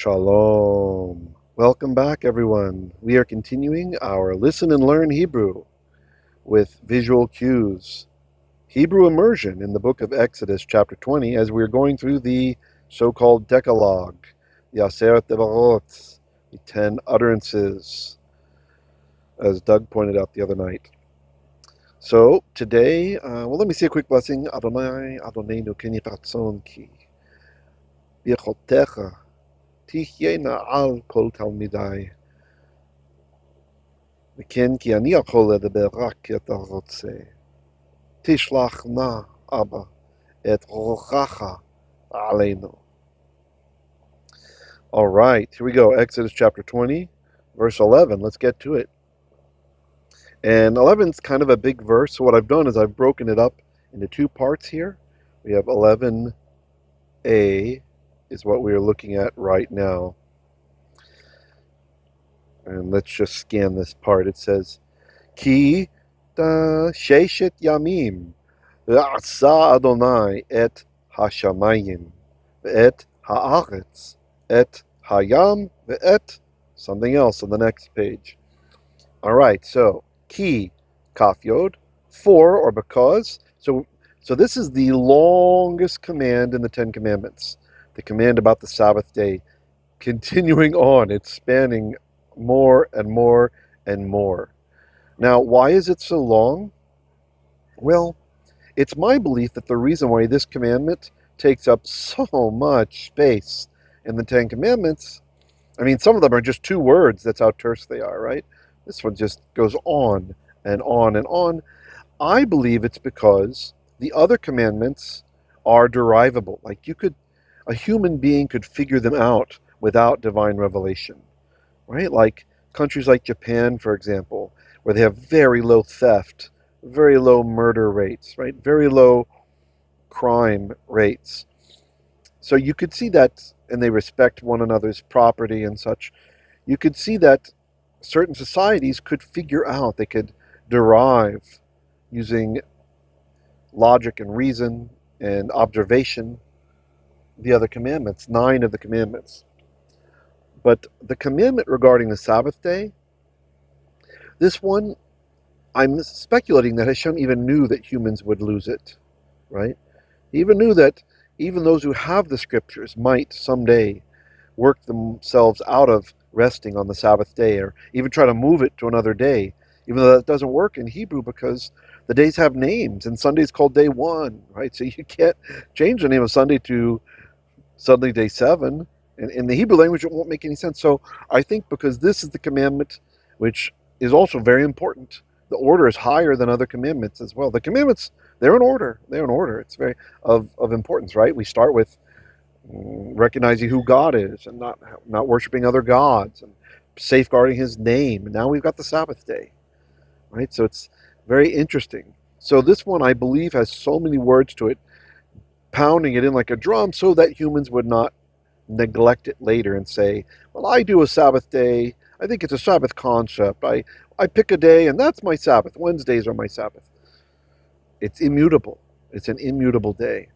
Shalom. Welcome back, everyone. We are continuing our Listen and Learn Hebrew with visual cues. Hebrew immersion in the book of Exodus, chapter 20, as we're going through the so-called Decalogue, the asah, the 10 utterances, as Doug pointed out the other night. So today, let me say a quick blessing. Adonai, Adonenu, Keni Ratzon Ki, Birchotecha, Tichyeina al kol talmidai. וכן כי אני יכול לדבר רק כי אתה רוצה. תשלח נא, אבא, את רוחך עלינו. All right, here we go. Exodus chapter 20, verse 11. Let's get to it. And 11 is kind of a big verse, so what I've done is I've broken it up into two parts here. We have 11a is what we are looking at right now. And let's just scan this part. It says, Ki da sheishet yamim asah Adonai et hashamayim et haaretz et hayam et something else on the next page. All right, so ki, kaf yod, for or because. So this is the longest command in the Ten Commandments, the command about the Sabbath day. Continuing on, it's spanning more and more and more. Now, why is it so long? Well, it's my belief that the reason why this commandment takes up so much space in the Ten Commandments, I mean, some of them are just two words. That's how terse they are, right? This one just goes on and on and on. I believe it's because the other commandments are derivable. Like a human being could figure them out without divine revelation, right? Like countries like Japan, for example, where they have very low theft, very low murder rates, right? Very low crime rates. So you could see that, and they respect one another's property and such. You could see that certain societies could figure out, they could derive using logic and reason and observation the other commandments, 9 of the commandments. But the commandment regarding the Sabbath day, this one, I'm speculating that Hashem even knew that humans would lose it, right? He even knew that even those who have the scriptures might someday work themselves out of resting on the Sabbath day, or even try to move it to another day, even though that doesn't work in Hebrew because the days have names, and Sunday's called day 1, right? So you can't change the name of Sunday to Sunday day 7. In the Hebrew language, it won't make any sense. So I think because this is the commandment, which is also very important, the order is higher than other commandments as well. The commandments, they're in order. They're in order. It's very of importance, right? We start with recognizing who God is and not worshiping other gods and safeguarding His name. And now we've got the Sabbath day, right? So it's very interesting. So this one, I believe, has so many words to it, pounding it in like a drum so that humans would not neglect it later and say, well, I do a Sabbath day. I think it's a Sabbath concept. I pick a day and that's my Sabbath. Wednesdays are my Sabbath. It's immutable. It's an immutable day.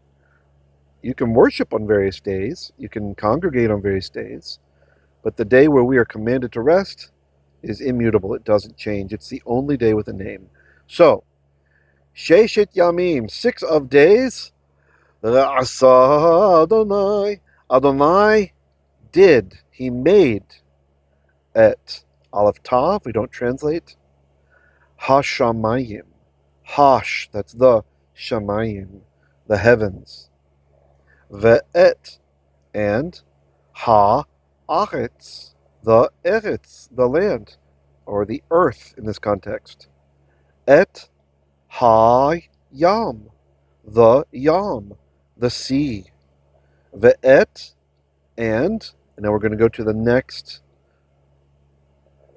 You can worship on various days. You can congregate on various days. But the day where we are commanded to rest is immutable. It doesn't change. It's the only day with a name. So, sheishet yamim, 6 of days. Asah Adonai. Adonai did. He made et Aleph Tav. We don't translate. Hashamayim. Hash, that's the shamayim, the heavens. Ve'et, and ha'aretz, the eretz, the land, or the earth in this context. Et hayam, the yam, the sea. Ve'et, and now we're going to go to the next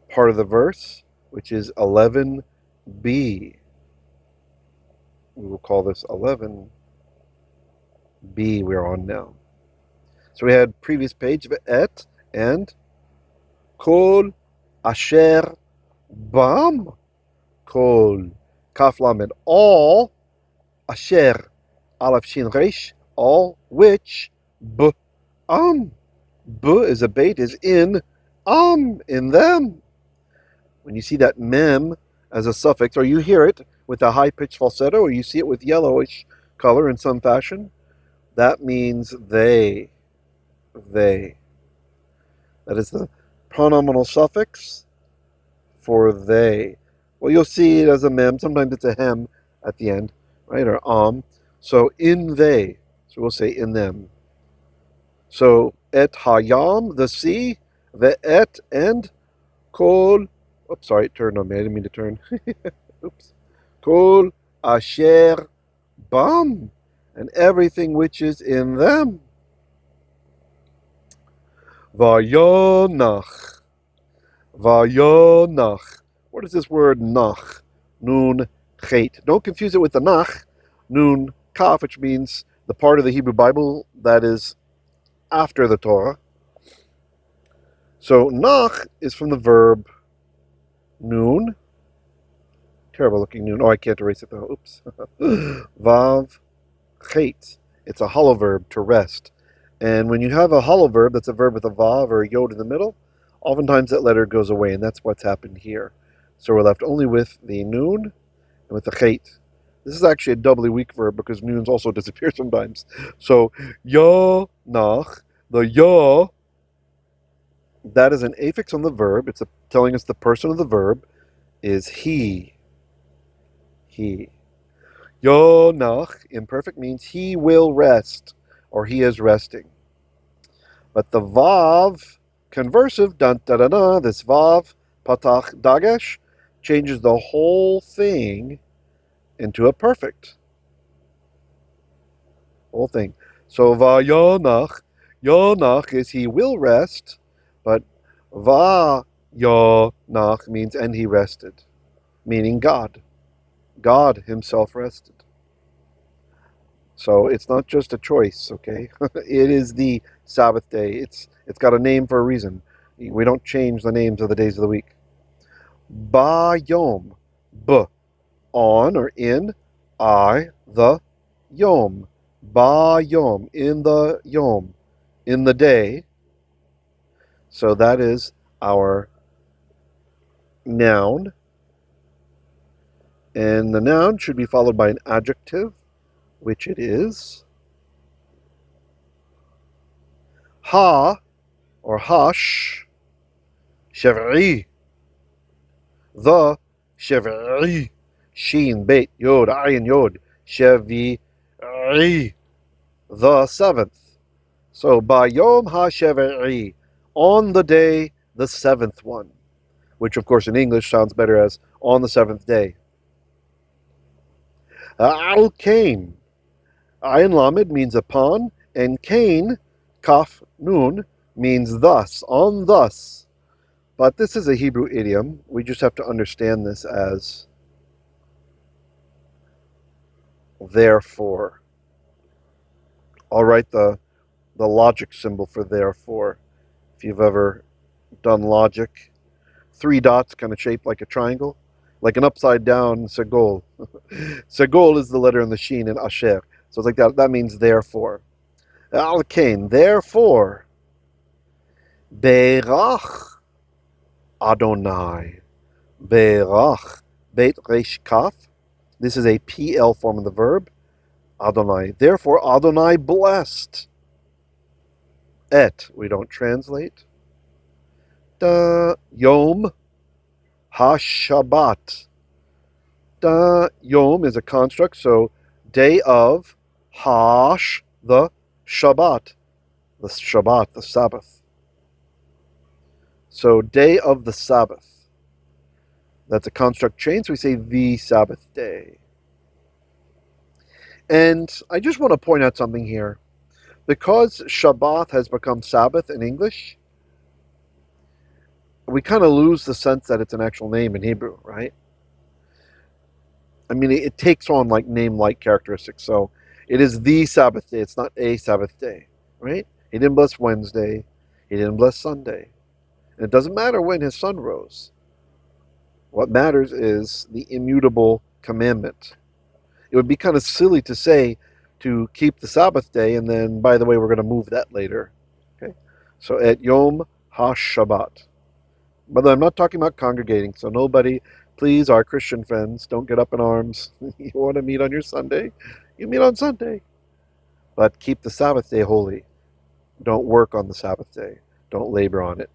part of the verse, which is 11b. We will call this 11b we're on now. So we had previous page, Ve'et, and Kol Asher Bam, Kol Kaf Lamed, all Asher Aleph Shin Resh, all which B'am, B is a bait, is in them. When you see that mem as a suffix, or you hear it with a high-pitched falsetto, or you see it with yellowish color in some fashion, that means they. They. That is the pronominal suffix for they. Well, you'll see it as a mem. Sometimes it's a hem at the end, right? Or So in they. So we'll say in them. So et hayam, the sea, the et and kol. Oops, sorry, it turned on me. I didn't mean to turn. Oops. Kol asher bam, and everything which is in them. Vayanach. Vayanach. What is this word nach? Nun chet. Don't confuse it with the nach, nun kaf, which means the part of the Hebrew Bible that is after the Torah. So nach is from the verb nun. Terrible looking nun. Oh, I can't erase it though. Oops. Vav chet. It's a hollow verb, to rest. And when you have a hollow verb that's a verb with a vav or a yod in the middle, oftentimes that letter goes away, and that's what's happened here. So we're left only with the nun and with the chet. This is actually a doubly weak verb because nuns also disappear sometimes. So yanach, the ya, that is an affix on the verb. It's telling us the person of the verb is he. He. Yanach, imperfect, means he will rest, or he is resting. But the vav, conversive, dun da da da, this vav, patach dagesh, changes the whole thing into a perfect. Whole thing. So vayanach, yanach is he will rest, but vayanach means and he rested, meaning God. God himself rested. So it's not just a choice, okay? It is the Sabbath day. It's got a name for a reason. We don't change the names of the days of the week. Bayom, b, on or in, I, the, yom. Bayom, in the yom, in the day. So that is our noun. And the noun should be followed by an adjective, which it is. Ha, or hash, she'vi'i. The she'vi'i. Sheen, beit, yod, ayin, yod. She'vi'i. The seventh. So, bayom hashe'vi'i. On the day, the seventh one. Which, of course, in English sounds better as on the seventh day. Al kain. Ayin lamed means upon, and kain, kaf nun, means thus, on thus. But this is a Hebrew idiom. We just have to understand this as therefore. I'll write the logic symbol for therefore. If you've ever done logic, 3 dots kind of shaped like a triangle, like an upside down segol. Segol is the letter in the sheen in asher. So it's like that. That means therefore. Al kain, therefore. Barakh Adonai. Barakh. Beit resh kaf. This is a piel form of the verb. Adonai. Therefore, Adonai blessed. Et, we don't translate. Da yom ha-Shabat. Da yom is a construct, so day of hash, the Shabbat. The Shabbat, the Sabbath. So day of the Sabbath. That's a construct chain, so we say the Sabbath day. And I just want to point out something here. Because Shabbat has become Sabbath in English, we kind of lose the sense that it's an actual name in Hebrew, right? I mean, it takes on like name-like characteristics. So it is the Sabbath day. It's not a Sabbath day, right? He didn't bless Wednesday. He didn't bless Sunday. And it doesn't matter when his sun rose. What matters is the immutable commandment. It would be kind of silly to say to keep the Sabbath day and then, by the way, we're going to move that later. Okay? So at Yom HaShabbat. But I'm not talking about congregating, so nobody, please, our Christian friends, don't get up in arms. You want to meet on your Sunday? You meet on Sunday. But keep the Sabbath day holy. Don't work on the Sabbath day. Don't labor on it.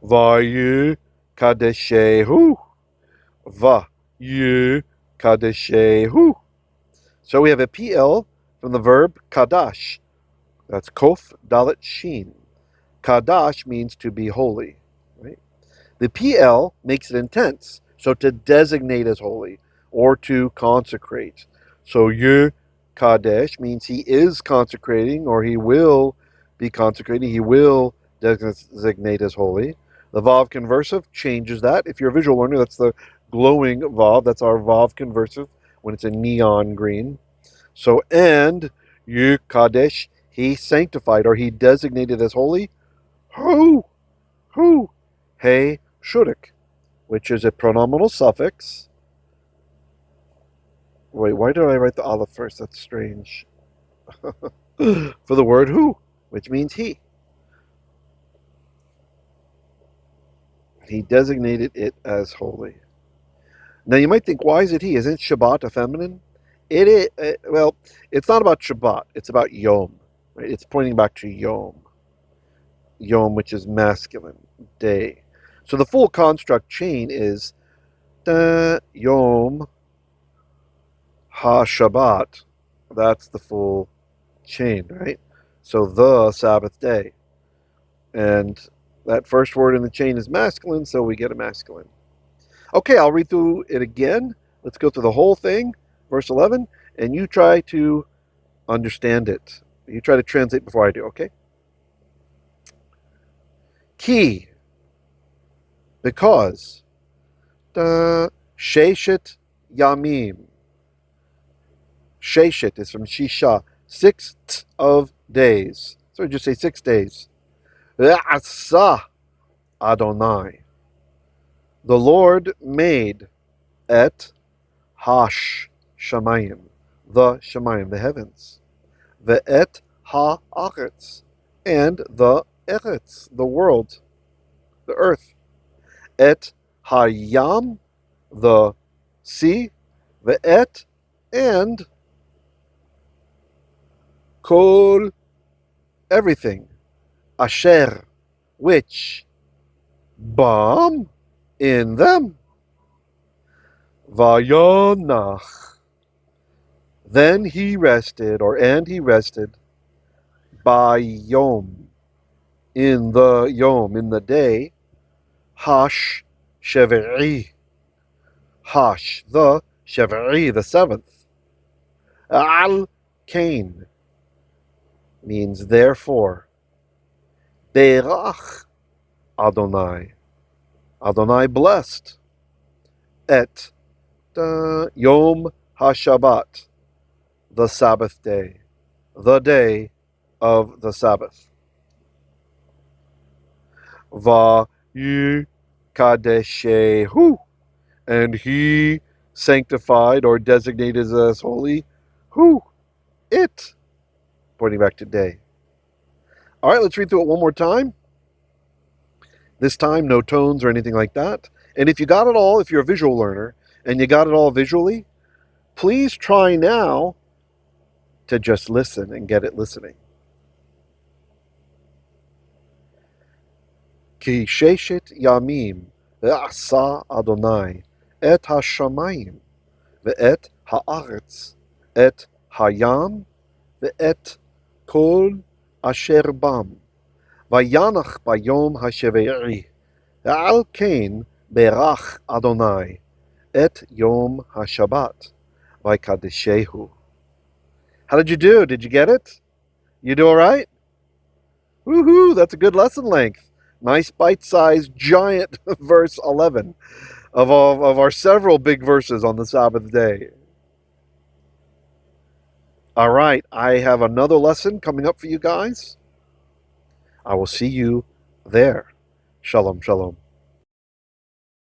Vaykadsheihu. Vaykadsheihu. So we have a piel from the verb kadash. That's kof dalet shin. Kadash means to be holy. Right? The piel makes it intense, so to designate as holy or to consecrate. So kadesh means he is consecrating, or he will be consecrating. He will designate as holy. The vav conversive changes that. If you're a visual learner, that's the glowing vav. That's our vav conversive when it's a neon green. So, and kadesh, he sanctified, or he designated as holy. Who? Hey, shurik, which is a pronominal suffix. Wait, why did I write the aleph first? That's strange. For the word who, which means he. He designated it as holy. Now you might think, why is it he? Isn't Shabbat a feminine? It is. Well, it's not about Shabbat. It's about Yom. Right? It's pointing back to Yom. Yom, which is masculine, day. So the full construct chain is Yom HaShabbat. That's the full chain, right? So the Sabbath day. And that first word in the chain is masculine, so we get a masculine. Okay, I'll read through it again. Let's go through the whole thing, verse 11, and you try to understand it. You try to translate before I do, okay? Ki, because, sheishet yamim. Sheishet is from shisha, 6 of days. So just say 6 days. Asah Adonai. The Lord made et hashamayim, the shamayim, the heavens. Ve'et ha'aretz, and the eretz, the world, the earth. Et hayam, the sea. Ve'et, and kol, everything. Asher, which, bam, in them. Vayanach. Then he rested, and he rested, bayom, in the yom, in the day, hashe'vi'i, the she'vi'i, the seventh. Al kain means therefore. Barakh Adonai. Adonai blessed. Et Yom HaShabbat, the Sabbath day, the day of the Sabbath. Vaykadsheihu, and he sanctified or designated as holy, who? It, pointing back to day. All right, let's read through it one more time. This time, no tones or anything like that. And if you got it all, if you're a visual learner, and you got it all visually, please try now to just listen and get it listening. Ki sheishet yamim asah Adonai et hashamayim ve'et haaretz et hayam ve'et kol asher bam vayanach bayom hashe'vi'i al kain barakh Adonai et Yom HaShabbat vaykadsheihu. How did you do? Did you get it? You do all right? Woohoo! That's a good lesson length. Nice bite-sized giant verse 11 of our several big verses on the Sabbath day. All right, I have another lesson coming up for you guys. I will see you there. Shalom, shalom.